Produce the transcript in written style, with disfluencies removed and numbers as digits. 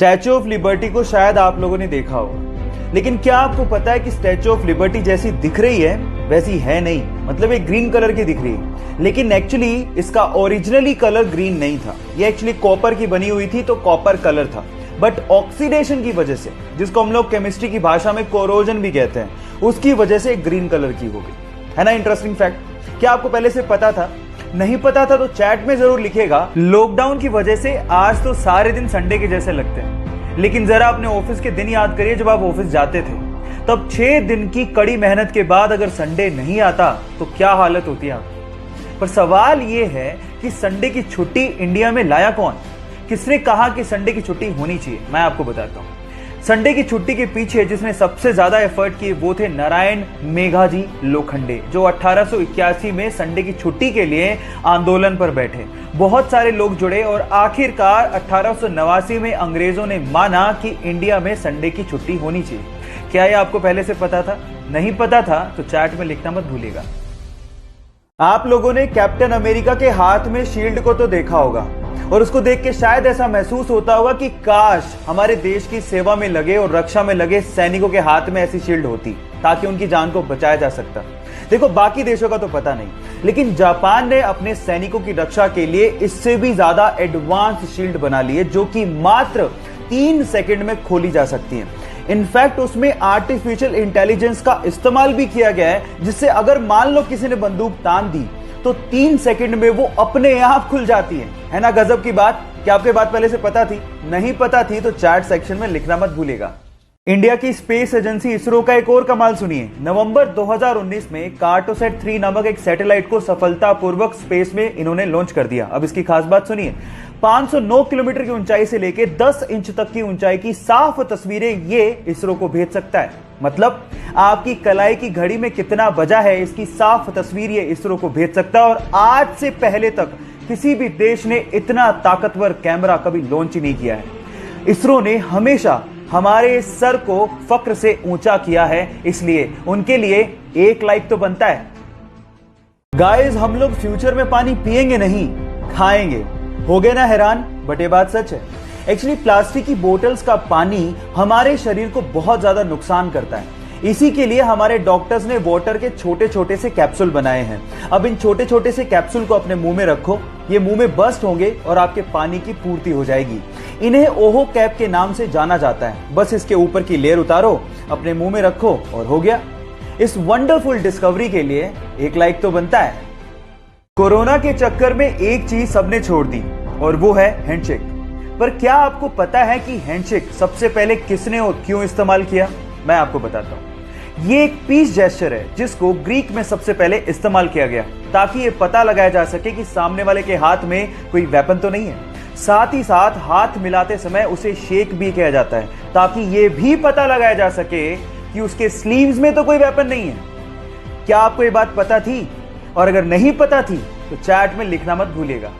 Statue of liberty को शायद आप लोगों ने देखा होगा, लेकिन क्या आपको पता है कि स्टैचू ऑफ लिबर्टी जैसी दिख रही है वैसी है नहीं। मतलब एक ग्रीन कलर की दिख रही है, लेकिन एक्चुअली इसका ओरिजिनली कलर ग्रीन नहीं था। ये एक्चुअली कॉपर की बनी हुई थी, तो कॉपर कलर था, बट ऑक्सीडेशन की वजह से, जिसको हम लोग केमिस्ट्री की भाषा में कोरोजन भी कहते हैं, उसकी वजह से ग्रीन कलर की हो गई। है ना इंटरेस्टिंग फैक्ट। क्या आपको पहले से पता था? नहीं पता था तो चैट में जरूर लिखेगा। लॉकडाउन की वजह से आज तो सारे दिन संडे के जैसे लगते हैं, लेकिन जरा अपने ऑफिस के दिन याद करिए जब आप ऑफिस जाते थे। तब 6 दिन की कड़ी मेहनत के बाद अगर संडे नहीं आता तो क्या हालत होती है आपकी। पर सवाल यह है कि संडे की छुट्टी इंडिया में लाया कौन? किसने कहा कि संडे की छुट्टी होनी चाहिए? मैं आपको बताता हूं। संडे की छुट्टी के पीछे जिसने सबसे ज्यादा एफर्ट किए वो थे नारायण मेघाजी लोखंडे, जो 1881 में संडे की छुट्टी के लिए आंदोलन पर बैठे। बहुत सारे लोग जुड़े और आखिरकार 1889 में अंग्रेजों ने माना कि इंडिया में संडे की छुट्टी होनी चाहिए। क्या यह आपको पहले से पता था? नहीं पता था तो चैट में लिखना मत भूलिएगा। आप लोगों ने कैप्टन अमेरिका के हाथ में शील्ड को तो देखा होगा, और उसको देख के शायद ऐसा महसूस होता होगा कि काश हमारे देश की सेवा में लगे और रक्षा में लगे सैनिकों के हाथ में ऐसी शील्ड होती ताकि उनकी जान को बचाया जा सकता। देखो, बाकी देशों का तो पता नहीं, लेकिन जापान ने अपने सैनिकों की रक्षा के लिए इससे भी ज्यादा एडवांस शील्ड बना ली है, जो कि मात्र 3 सेकंड में खोली जा सकती है। इनफैक्ट उसमें आर्टिफिशियल इंटेलिजेंस का इस्तेमाल भी किया गया है, जिससे अगर मान लो किसी ने बंदूक तान दी तो 3 सेकंड में वो अपने आप खुल जाती है ना गजब की बात। क्या आपको बात पहले से पता थी? नहीं पता थी तो चैट सेक्शन में लिखना मत भूलिएगा। इंडिया की स्पेस एजेंसी इसरो का एक और कमाल सुनिए। नवंबर 2019 में कार्टोसैट 3 नामक एक सैटेलाइट को सफलतापूर्वक स्पेस में इन्होंने लॉन्च कर दिया। अब इसकी खास बात सुनिए। 509 किलोमीटर की ऊंचाई से लेकर 10 इंच तक की ऊंचाई की साफ तस्वीरें ये इसरो को भेज सकता है। मतलब आपकी कलाई की घड़ी में कितना बजा है, इसकी साफ तस्वीर ये इसरो को भेज सकता है। और आज से पहले तक किसी भी देश ने इतना ताकतवर कैमरा कभी लॉन्च ही नहीं किया है। इसरो ने हमेशा हमारे सर को फक्र से ऊंचा किया है, इसलिए उनके लिए 1 लाइक तो बनता है। गाइस, हम लोग फ्यूचर में पानी पिएंगे नहीं, खाएंगे। हो गए ना हैरान? बट ये बात सच है। एक्चुअली प्लास्टिक की बोतल्स का पानी हमारे शरीर को बहुत ज्यादा नुकसान करता है। इसी के लिए हमारे डॉक्टर्स ने वाटर के छोटे छोटे से कैप्सूल बनाए हैं। अब इन छोटे छोटे से कैप्सूल को अपने मुंह में रखो, ये मुंह में बस्ट होंगे और आपके पानी की पूर्ति हो जाएगी। इन्हें ओहो कैप के नाम से जाना जाता है। बस इसके ऊपर की लेयर उतारो, अपने मुंह में रखो और हो गया। इस वंडरफुल डिस्कवरी के लिए 1 लाइक तो बनता है। कोरोना के चक्कर में एक चीज सबने छोड़ दी और वो है हैंडशेक। पर क्या आपको पता है कि हैंडशेक सबसे पहले किसने और क्यों इस्तेमाल किया? मैं आपको बताता हूं। ये एक पीस जेस्चर है जिसको ग्रीक में सबसे पहले इस्तेमाल किया गया ताकि ये पता लगाया जा सके कि सामने वाले के हाथ में कोई वेपन तो नहीं है। साथ ही साथ हाथ मिलाते समय उसे शेक भी किया जाता है ताकि ये भी पता लगाया जा सके कि उसके स्लीव्स में तो कोई वेपन नहीं है। क्या आपको ये बात पता थी? और अगर नहीं पता थी तो चैट में लिखना मत भूलिएगा।